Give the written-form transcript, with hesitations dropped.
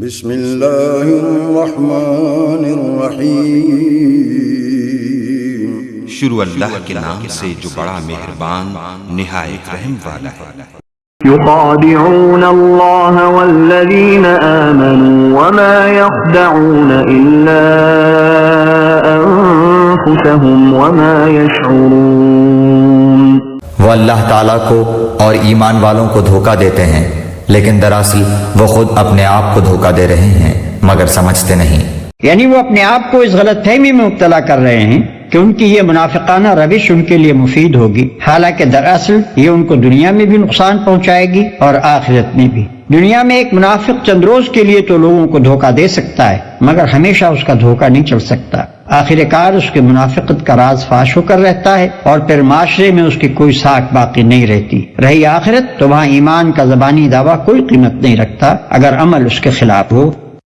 بسم اللہ الرحمن الرحیم، شروع اللہ کے نام سے جو بڑا مہربان نہایت رحم والا ہے۔ يخادعون الله والذين آمنوا وما يخدعون إلا أنفسهم وما يشعرون۔ وہ اللہ تعالیٰ کو اور ایمان والوں کو دھوکہ دیتے ہیں، لیکن دراصل وہ خود اپنے آپ کو دھوکہ دے رہے ہیں مگر سمجھتے نہیں۔ یعنی وہ اپنے آپ کو اس غلط فہمی میں مبتلا کر رہے ہیں کہ ان کی یہ منافقانہ روش ان کے لیے مفید ہوگی، حالانکہ دراصل یہ ان کو دنیا میں بھی نقصان پہنچائے گی اور آخرت میں بھی۔ دنیا میں ایک منافق چند روز کے لیے تو لوگوں کو دھوکہ دے سکتا ہے، مگر ہمیشہ اس کا دھوکہ نہیں چل سکتا۔ آخر کار اس کے منافقت کا راز فاش ہو کر رہتا ہے اور پھر معاشرے میں اس کی کوئی ساکھ باقی نہیں رہتی۔ رہی آخرت تو وہاں ایمان کا زبانی دعویٰ کوئی قیمت نہیں رکھتا اگر عمل اس کے خلاف ہو۔